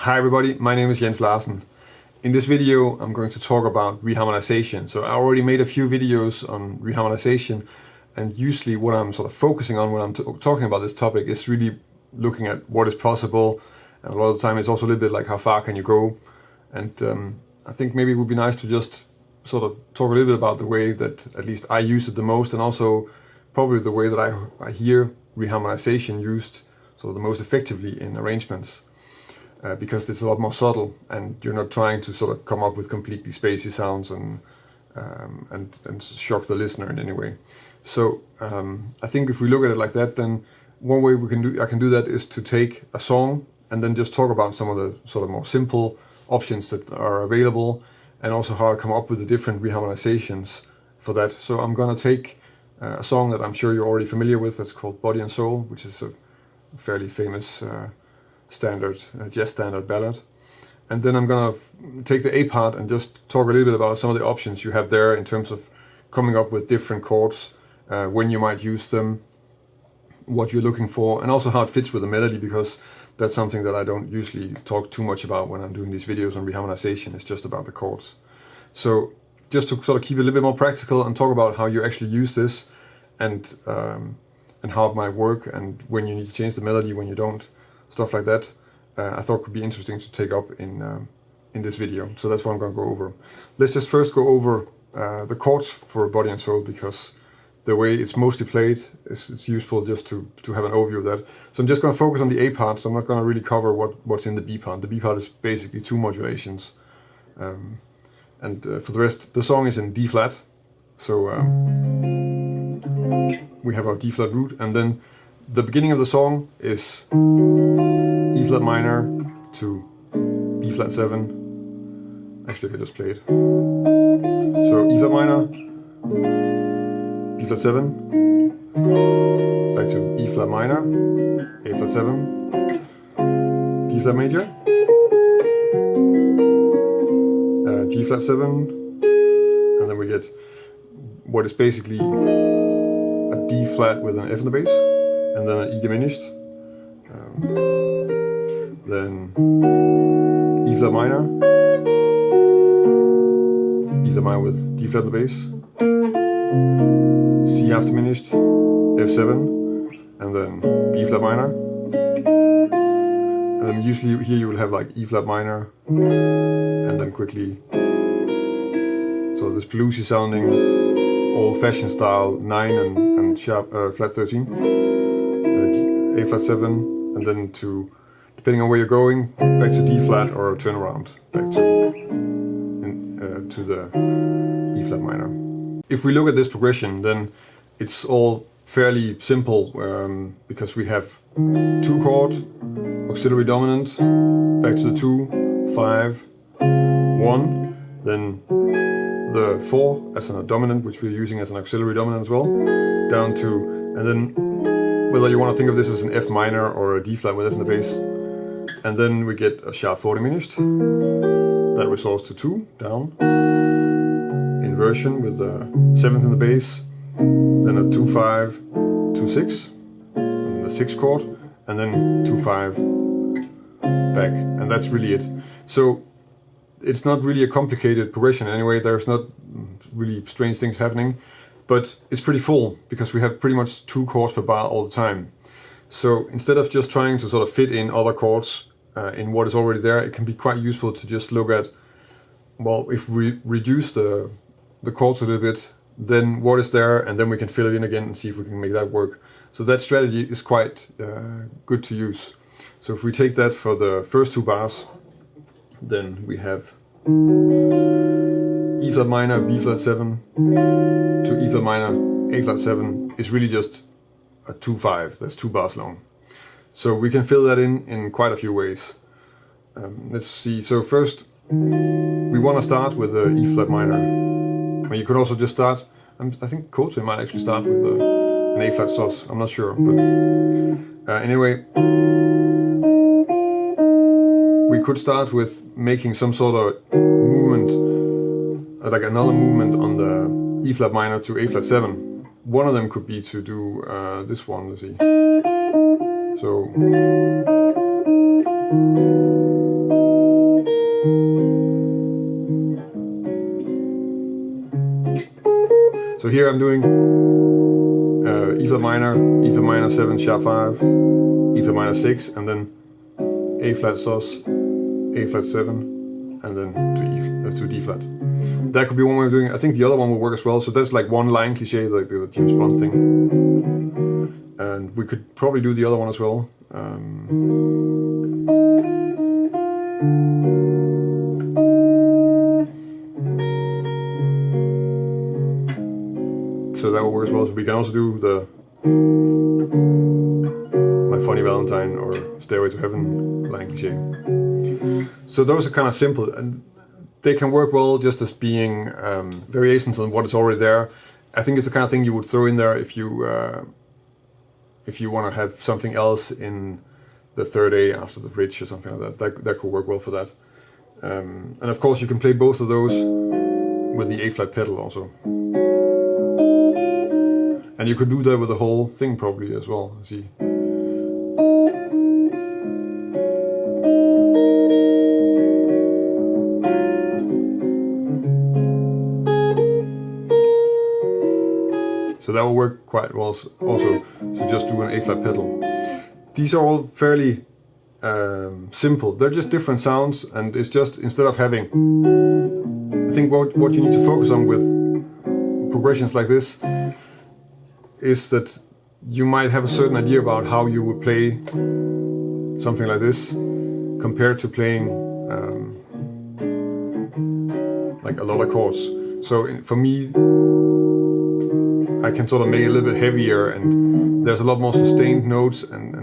Hi everybody, my name is Jens Larsen. In this video I'm going to talk about reharmonization. So I already made a few videos on reharmonization, and usually what I'm sort of focusing on when I'm talking about this topic is really looking at what is possible, and a lot of the time it's also a little bit like how far can you go. And I think maybe it would be nice to just sort of talk a little bit about the way that at least I use it the most, and also probably the way that I hear reharmonization used sort of the most effectively in arrangements. Because it's a lot more subtle, and you're not trying to sort of come up with completely spacey sounds and shock the listener in any way. So I think if we look at it like that, then one way I can do that is to take a song and then just talk about some of the sort of more simple options that are available, and also how I come up with the different reharmonizations for that. So I'm gonna take a song that I'm sure you're already familiar with. That's called Body and Soul, which is a fairly famous jazz standard ballad. And then I'm gonna take the A part and just talk a little bit about some of the options you have there in terms of coming up with different chords, when you might use them, what you're looking for, and also how it fits with the melody, because that's something that I don't usually talk too much about when I'm doing these videos on reharmonization. It's just about the chords. So just to sort of keep it a little bit more practical and talk about how you actually use this, and how it might work, and when you need to change the melody, when you don't, stuff like that, I thought could be interesting to take up in this video. So that's what I'm going to go over. Let's just first go over the chords for Body and Soul, because the way it's mostly played, it's useful just to have an overview of that. So I'm just going to focus on the A part, so I'm not going to really cover what's in the B part. The B part is basically two modulations. For the rest, the song is in D flat. So we have our D flat root, and then the beginning of the song is E flat minor to B flat 7. Actually, I can just play it. So E flat minor, B flat 7, back to E flat minor, A flat 7, D flat major, G flat 7, and then we get what is basically a D flat with an F in the bass, and then an E diminished, then E flat minor, E flat minor with D flat in the bass, C half diminished, F7, and then B flat minor. And then usually here you will have like E flat minor, and then quickly, so this bluesy sounding, old-fashioned style 9 and sharp flat 13, A flat 7, and then to, depending on where you're going, back to D flat, or turn around back to the E flat minor. If we look at this progression, then it's all fairly simple, because we have 2 chord, auxiliary dominant, back to the 2, 5, 1, then the 4 as a dominant, which we're using as an auxiliary dominant as well, down to, and then whether you want to think of this as an F minor or a D flat with F in the bass, and then we get a sharp 4 diminished, that resolves to 2, down, inversion with the 7th in the bass, then a 2, 5, 2, 6, and the 6th chord, and then 2, 5, back, and that's really it. So it's not really a complicated progression anyway, there's not really strange things happening, but it's pretty full, because we have pretty much 2 chords per bar all the time. So instead of just trying to sort of fit in other chords in what is already there, it can be quite useful to just look at, well, if we reduce the chords a little bit, then what is there, and then we can fill it in again and see if we can make that work. So that strategy is quite good to use. So if we take that for the first 2 bars, then we have E flat minor, B flat 7 to E flat minor, A flat 7 is really just a 2-5, that's 2 bars long. So we can fill that in quite a few ways. Let's see, so first we want to start with a E flat minor. Well, you could also just start, I think Tritone might actually start with an A flat sus, I'm not sure, but anyway, we could start with making some sort of movement, like another movement on the E flat minor to A flat 7. One of them could be to do this one, let's see. So So here I'm doing E flat minor, E flat minor 7 sharp 5, E flat minor 6, and then A flat sus, A flat 7, and then to D flat. That could be one way of doing it. I think the other one will work as well. So that's like one line cliche, like the James Bond thing. And we could probably do the other one as well. So that will work as well. So we can also do the My Funny Valentine or Stairway to Heaven line cliche. So those are kind of simple, and they can work well just as being variations on what is already there. I think it's the kind of thing you would throw in there if you want to have something else in the third A after the bridge or something like that. That could work well for that. And of course you can play both of those with the A flat pedal also. And you could do that with the whole thing probably as well. See. So that will work quite well also. So just do an A flat pedal. These are all fairly simple. They're just different sounds, and it's just instead of having, I think what you need to focus on with progressions like this is that you might have a certain idea about how you would play something like this compared to playing like a lot of chords. So for me, I can sort of make it a little bit heavier, and there's a lot more sustained notes, and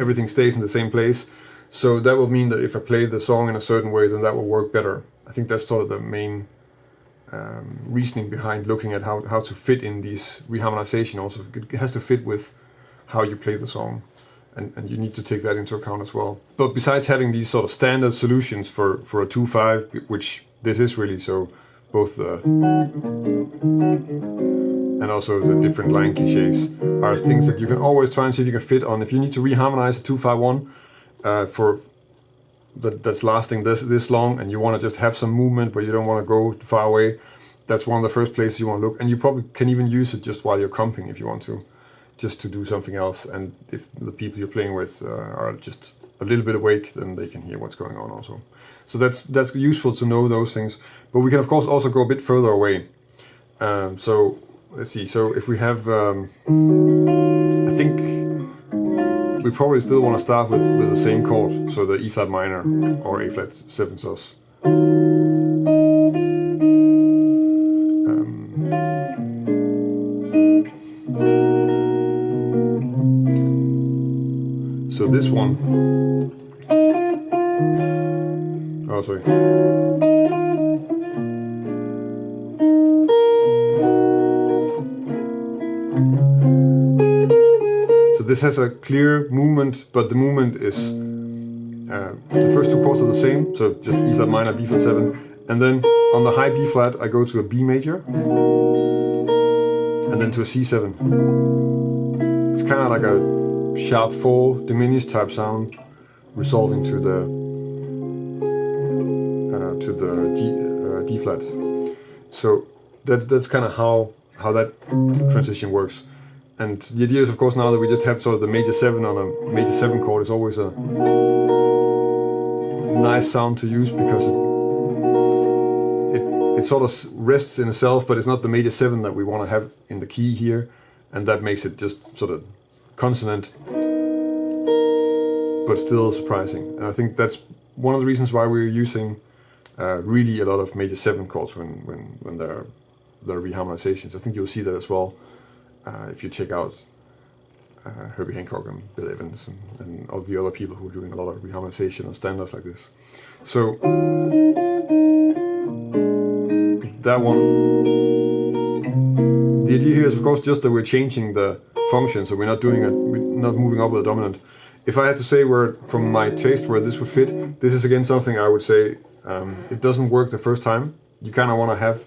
everything stays in the same place. So that will mean that if I play the song in a certain way, then that will work better. I think that's sort of the main reasoning behind looking at how to fit in these reharmonization. Also, it has to fit with how you play the song, and you need to take that into account as well. But besides having these sort of standard solutions for a 2/5, which this is really, so both the and also the different line cliches are things that you can always try and see if you can fit on. If you need to reharmonize a 2/5/1 for that's lasting this long, and you want to just have some movement but you don't want to go far away, that's one of the first places you want to look. And you probably can even use it just while you're comping if you want to, just to do something else. And if the people you're playing with are just a little bit awake, then they can hear what's going on also. So that's useful to know those things. But we can of course also go a bit further away. So let's see. So if we have, I think we probably still want to start with the same chord, so the E flat minor or A flat 7 sus. So this one, oh sorry. This has a clear movement, but the movement is the first two chords are the same, so just E flat minor, B flat 7, and then on the high B flat I go to a B major, and then to a C7. It's kind of like a sharp 4 diminished type sound, resolving to the D flat. So that's kind of how that transition works. And the idea is, of course, now that we just have sort of the major 7 on a major 7 chord, is always a nice sound to use, because it sort of rests in itself, but it's not the major 7 that we want to have in the key here, and that makes it just sort of consonant, but still surprising. And I think that's one of the reasons why we're using really a lot of major 7 chords when there are reharmonizations. I think you'll see that as well. If you check out Herbie Hancock and Bill Evans and all the other people who are doing a lot of reharmonization on standards like this. So that one, the idea here is of course just that we're changing the function, so we're not moving up with the dominant. If I had to say from my taste where this would fit, this is again something I would say it doesn't work the first time. You kind of want to have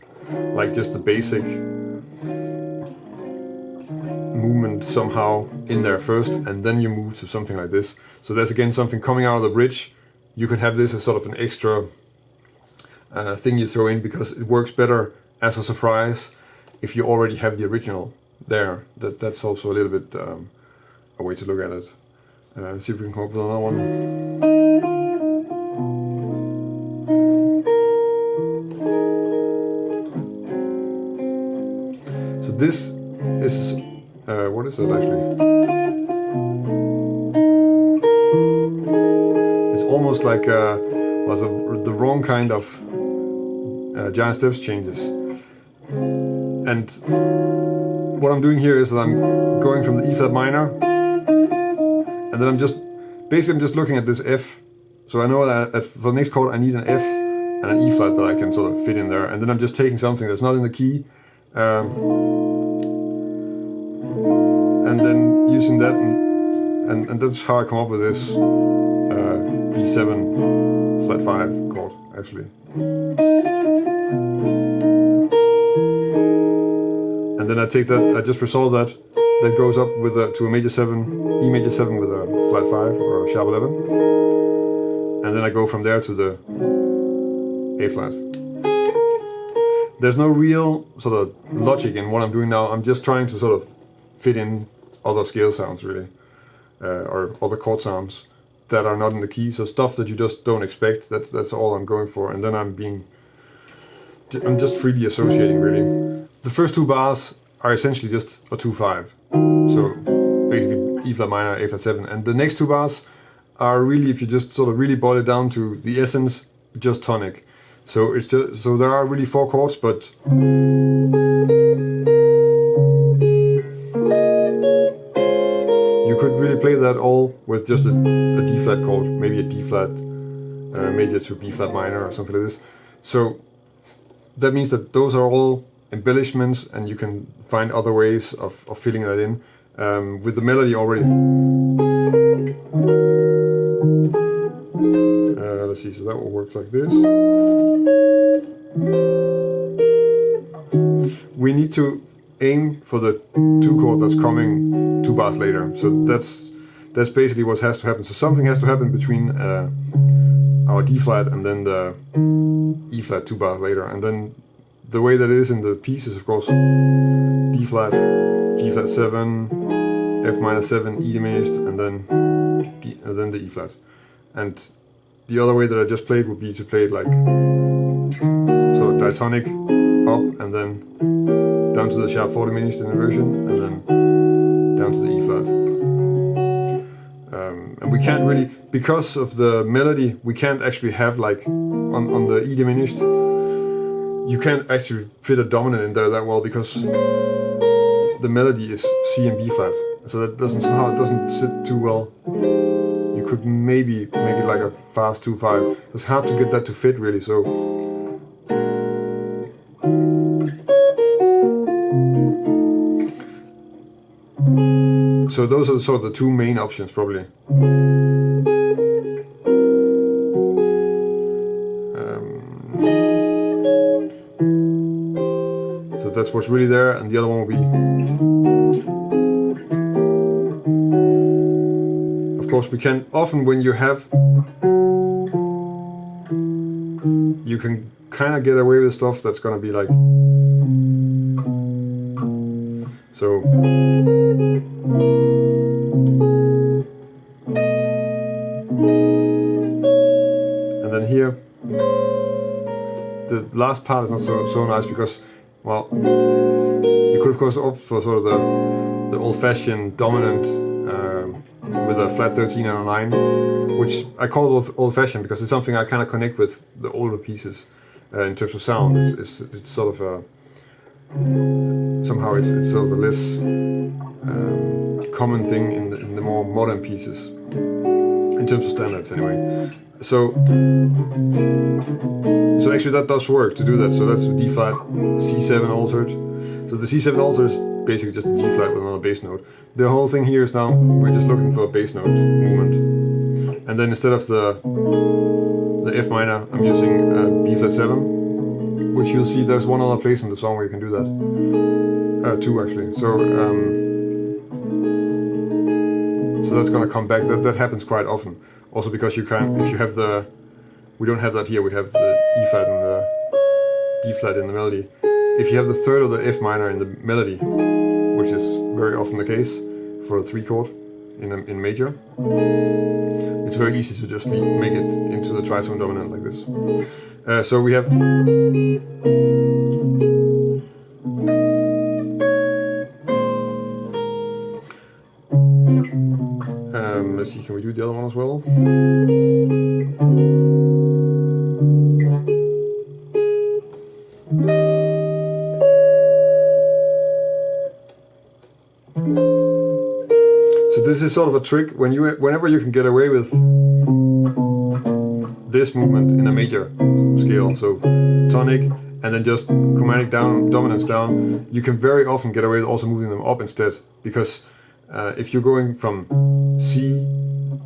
like just the basic movement somehow in there first, and then you move to something like this. So there's again something coming out of the bridge. You can have this as sort of an extra thing you throw in, because it works better as a surprise. if you already have the original there. That's also a little bit a way to look at it. Let's see if we can come up with another one. So this is, what is that actually? It's almost like the wrong kind of giant steps changes. And what I'm doing here is that I'm going from the E flat minor, and then I'm just looking at this F. So I know that for the next chord I need an F and an E flat that I can sort of fit in there, and then I'm just taking something that's not in the key, and then using that, and that's how I come up with this B7 flat 5 chord actually. And then I take that, I just resolve that goes up with to a major 7, E major 7 with a flat 5 or a sharp 11. And then I go from there to the A flat. There's no real sort of logic in what I'm doing now. I'm just trying to sort of fit in other scale sounds really, or other chord sounds that are not in the key. So stuff that you just don't expect, that's all I'm going for. And then I'm just freely associating really. The first two bars are essentially just a 2-5. So basically E flat minor, A flat 7. And the next two bars are really, if you just sort of really boil it down to the essence, just tonic. So it's just, so there are really 4 chords, but you could really play that all with just a D flat chord, maybe a D flat major to B flat minor or something like this. So that means that those are all embellishments, and you can find other ways of filling that in with the melody already. Let's see, so that will work like this. We need to aim for the 2 chord that's coming 2 bars later. So that's basically what has to happen. So something has to happen between our D flat and then the E flat 2 bars later, and then the way that it is in the pieces, of course, D flat, G flat 7, F minor 7, E diminished, and then the E flat. And the other way that I just played would be to play it like sort of diatonic up and then down to the sharp 4 diminished in the version, and then down to the E flat. And we can't really, because of the melody, we can't actually have like on the E diminished, you can't actually fit a dominant in there that well, because the melody is C and B flat, so that doesn't sit too well. You could maybe make it like a fast 2-5. It's hard to get that to fit really. So those are sort of the 2 main options probably. That's what's really there, and the other one will be, of course, we can often, when you have, you can kind of get away with stuff that's gonna be like, so and then here the last part is not so nice, because, well, you could of course opt for sort of the old-fashioned dominant with a flat 13 and a 9, which I call old-fashioned because it's something I kind of connect with the older pieces in terms of sound. It's sort of a, somehow it's sort of a less common thing in the more modern pieces, in terms of standards anyway. So actually that does work to do that. So that's D flat, C7 altered. So the C7 altered is basically just a G flat with another bass note. The whole thing here is now we're just looking for a bass note movement, and then instead of the F minor, I'm using B flat 7, which you'll see there's one other place in the song where you can do that. 2 actually. So that's gonna come back. That happens quite often. Also because you can, if you have we don't have that here, we have the E flat and the D flat in the melody. if you have the third of the F minor in the melody, which is very often the case for a 3 chord in major, it's very easy to just make it into the tritone dominant like this. So we have let's see, can we do the other one as well? So this is sort of a trick whenever you can get away with this movement in a major scale, so tonic and then just chromatic down, dominance down, you can very often get away with also moving them up instead, because if you're going from C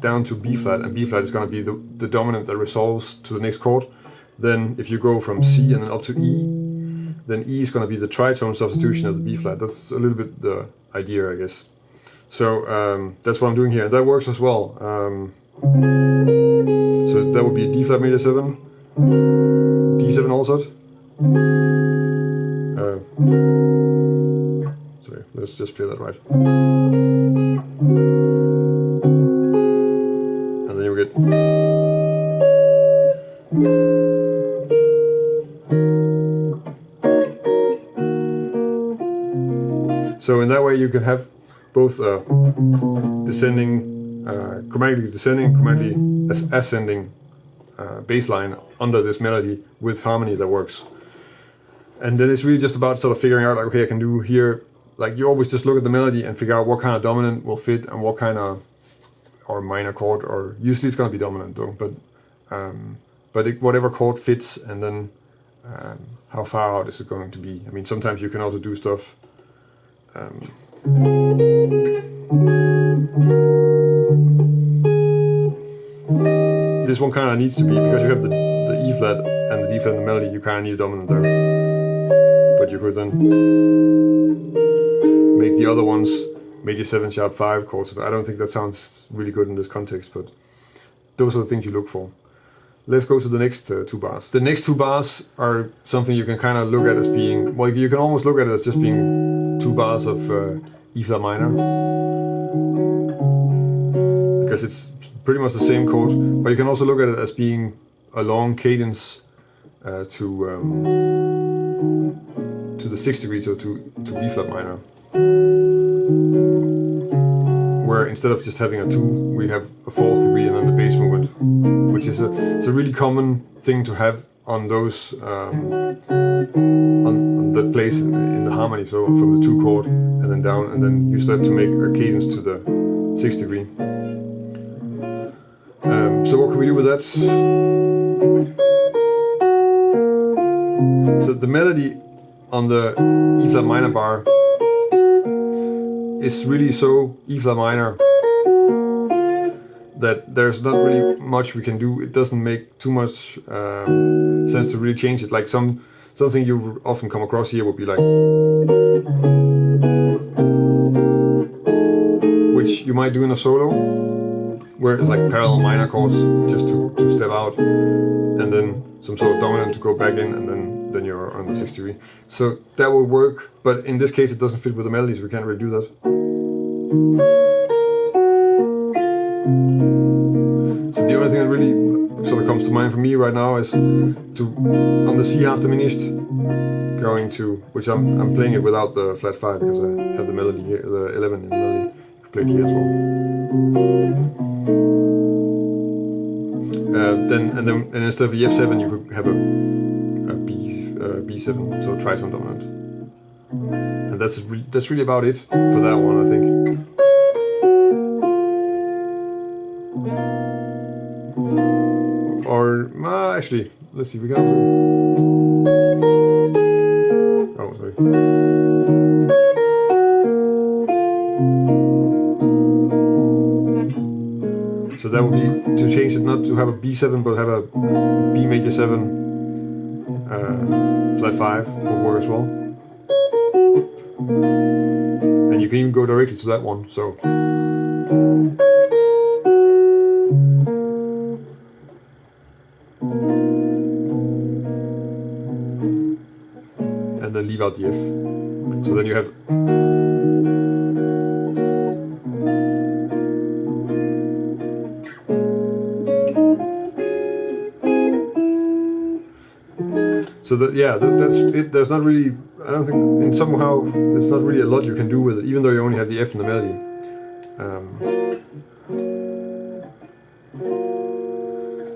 down to B flat, and B flat is going to be the dominant that resolves to the next chord, then if you go from C and then up to E, then E is going to be the tritone substitution of the B flat. That's a little bit the idea, I guess. So that's what I'm doing here. That works as well. So that would be D flat major 7, D7 altered. Sorry, let's just play that right. And then you get. So in that way you can have both descending, chromatically descending, chromatically ascending bass line under this melody with harmony that works. And then it's really just about sort of figuring out, like, okay, I can do here, like you always just look at the melody and figure out what kind of dominant will fit and what kind of, or minor chord, or usually it's going to be dominant though, but whatever chord fits, and then how far out is it going to be. I mean, sometimes you can also do stuff this one kind of needs to be, because you have the E flat and the D flat in the melody, you kind of need a dominant there. But you could then make the other ones major 7 sharp 5 chords. I don't think that sounds really good in this context, but those are the things you look for. Let's go to the next 2 bars. The next 2 bars are something you can kind of look at as being, well, you can almost look at it as just being 2 bars of E flat minor, because it's pretty much the same chord. But you can also look at it as being a long cadence to the 6th degree, so to B flat minor, where instead of just having a 2, we have a 4th degree and then the bass movement, which is it's a really common thing to have on those on the place in the harmony. So from the 2 chord and then down, and then use that to make a cadence to the 6th degree. So what can we do with that? So the melody on the E flat minor bar is really so E flat minor that there's not really much we can do. It doesn't make too much sense to really change it. Like something you often come across here would be like, which you might do in a solo, where it's like parallel minor chords just to step out, and then some sort of dominant to go back in, and then you're on the 6th degree. So that will work, but in this case it doesn't fit with the melodies. We can't really do that. So the only thing that really sort of comes to mind for me right now is to, on the C half diminished, going to, which I'm playing it without the flat 5 because I have the melody here, the 11 in the melody. You can play it here as well. And instead of the F7, you could have a B7, so tritone dominant. And that's really about it for that one, I think. Or actually, let's see, we got. Oh, sorry. So that would be to change it, not to have a B7 but have a B major 7 flat 5 would work as well. And you can even go directly to that one. So and and then leave out the F. So then you have so that, yeah, that's it. There's not really, I don't think, in somehow, there's not really a lot you can do with it, even though you only have the F in the melody.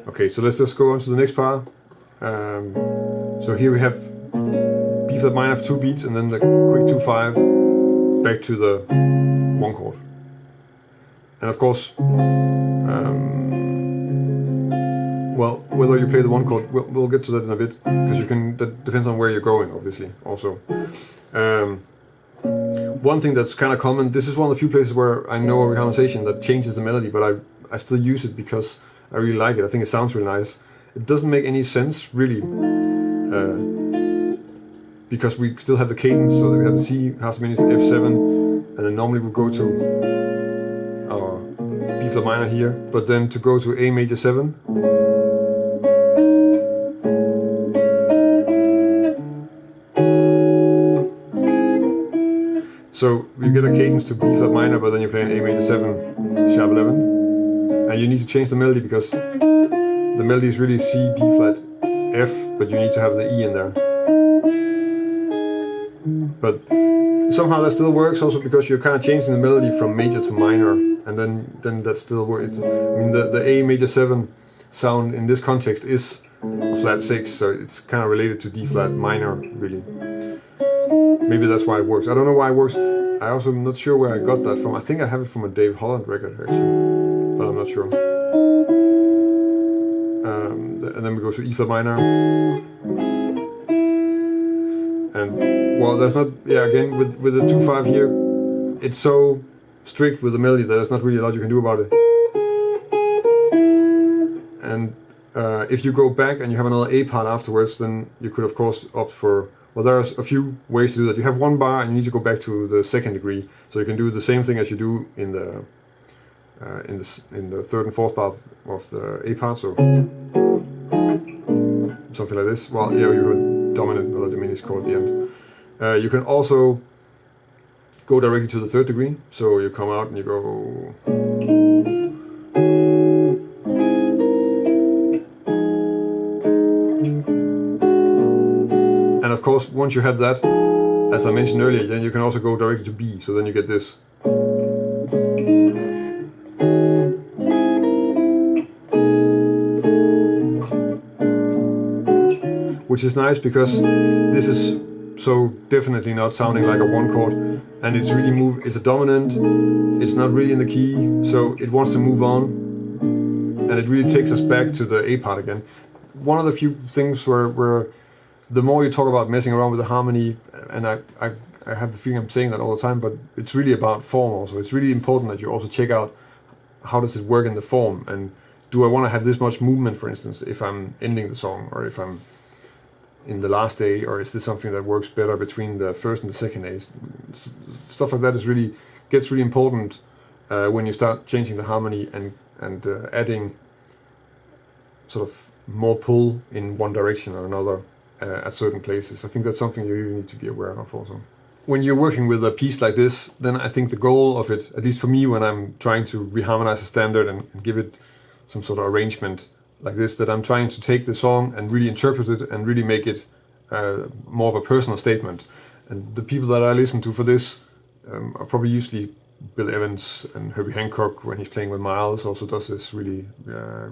Okay, so let's just go on to the next part. So here we have B flat minor for 2 beats, and then the quick 2/5 back to the 1 chord. And of course, well, whether you play the 1 chord, we'll get to that in a bit, because you can. That depends on where you're going, obviously. Also, one thing that's kind of common. This is one of the few places where I know a reharmonization that changes the melody, but I still use it because I really like it. I think it sounds really nice. It doesn't make any sense really, because we still have the cadence, so that we have the C half diminished F7, and then normally we go to our B flat minor here, but then to go to A major 7. So you get a cadence to B flat minor, but then you play an A major 7 sharp 11, and you need to change the melody because the melody is really C, D flat, F, but you need to have the E in there. But somehow that still works, also because you're kind of changing the melody from major to minor, and then that still works. I mean, the A major 7 sound in this context is a flat 6, so it's kind of related to D flat minor, really. Maybe that's why it works. I don't know why it works. I also am not sure where I got that from. I think I have it from a Dave Holland record, actually, but I'm not sure. And then we go to E flat minor. And, well, there's not, yeah, again, with the 2/5 here, it's so strict with the melody that there's not really a lot you can do about it. And if you go back and you have another A part afterwards, then you could of course opt for, well, there's a few ways to do that. You have 1 bar and you need to go back to the 2nd degree, so you can do the same thing as you do in the 3rd and 4th bar of the A part, so something like this. Well, yeah, you have dominant or diminished chord at the end. You can also go directly to the 3rd degree, so you come out and you go. And of course, once you have that, as I mentioned earlier, then you can also go directly to B, so then you get this. Which is nice because this is so definitely not sounding like a 1 chord, and it's really it's a dominant, it's not really in the key, so it wants to move on, and it really takes us back to the A part again. One of the few things where the more you talk about messing around with the harmony, and I have the feeling I'm saying that all the time, but it's really about form also. It's really important that you also check out how does it work in the form, and do I want to have this much movement, for instance, if I'm ending the song, or if I'm in the last A, or is this something that works better between the 1st and the 2nd A? Stuff like that gets really important when you start changing the harmony and adding sort of more pull in one direction or another at certain places. I think that's something you really need to be aware of also. When you're working with a piece like this, then I think the goal of it, at least for me when I'm trying to reharmonize a standard and give it some sort of arrangement like this, that I'm trying to take the song and really interpret it and really make it more of a personal statement. And the people that I listen to for this are probably usually Bill Evans, and Herbie Hancock, when he's playing with Miles, also does this really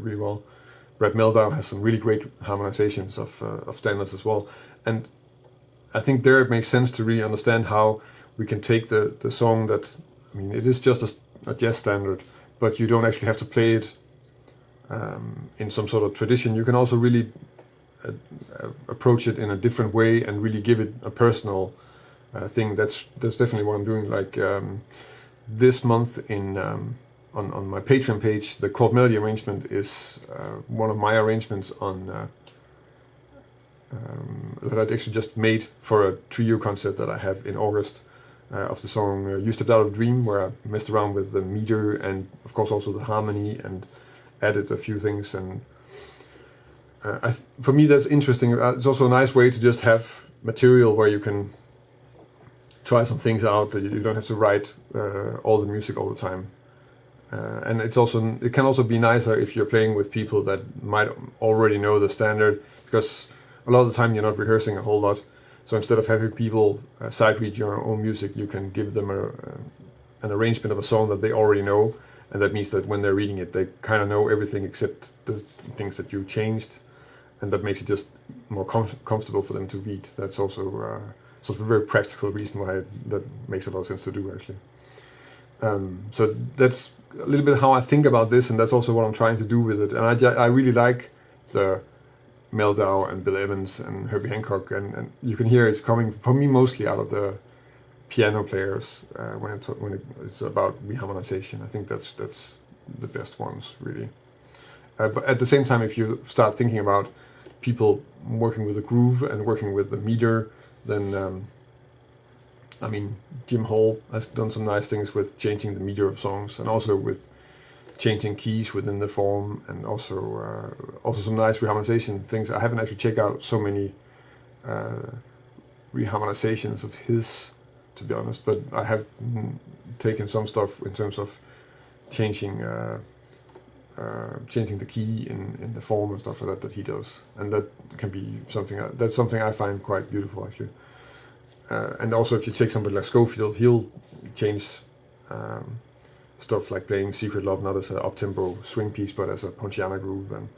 really well. Brad Meldau has some really great harmonizations of standards as well. And I think there it makes sense to really understand how we can take the song that, I mean, it is just a jazz standard, but you don't actually have to play it in some sort of tradition. You can also really approach it in a different way and really give it a personal thing. That's definitely what I'm doing. Like this month on my Patreon page, the chord melody arrangement is one of my arrangements on that I actually just made for a trio concert that I have in August of the song You Stepped Out of a Dream, where I messed around with the meter and of course also the harmony and added a few things. And for me that's interesting. It's also a nice way to just have material where you can try some things out, that you don't have to write all the music all the time. And it can also be nicer if you're playing with people that might already know the standard, because a lot of the time you're not rehearsing a whole lot. So instead of having people sight read your own music, you can give them an arrangement of a song that they already know, and that means that when they're reading it, they kind of know everything except the things that you changed, and that makes it just more comfortable for them to read. That's also sort of a very practical reason why that makes a lot of sense to do, actually. So that's a little bit how I think about this, and that's also what I'm trying to do with it. And I really like the Meldau and Bill Evans and Herbie Hancock, and you can hear it's coming for me mostly out of the piano players when it's about reharmonization. I think that's the best ones, really. But at the same time, if you start thinking about people working with the groove and working with the meter, then I mean, Jim Hall has done some nice things with changing the meter of songs, and also with changing keys within the form, and also some nice reharmonization things. I haven't actually checked out so many reharmonizations of his, to be honest, but I have taken some stuff in terms of changing the key in the form and stuff like that he does, and that can be something I find quite beautiful, actually. And also, if you take somebody like Schofield, he'll change stuff like playing Secret Love not as an up-tempo swing piece, but as a Ponciana groove, and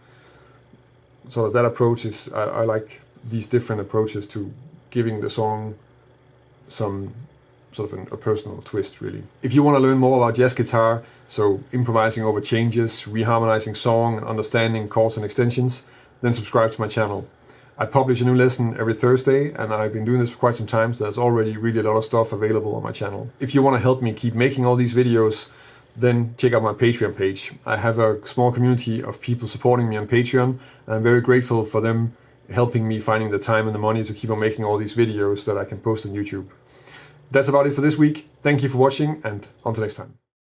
so that approach is, I like these different approaches to giving the song some sort of a personal twist, really. If you want to learn more about jazz guitar, so improvising over changes, reharmonizing song, and understanding chords and extensions, then subscribe to my channel. I publish a new lesson every Thursday, and I've been doing this for quite some time, so there's already really a lot of stuff available on my channel. If you want to help me keep making all these videos, then check out my Patreon page. I have a small community of people supporting me on Patreon, and I'm very grateful for them helping me finding the time and the money to keep on making all these videos that I can post on YouTube. That's about it for this week. Thank you for watching, and until next time.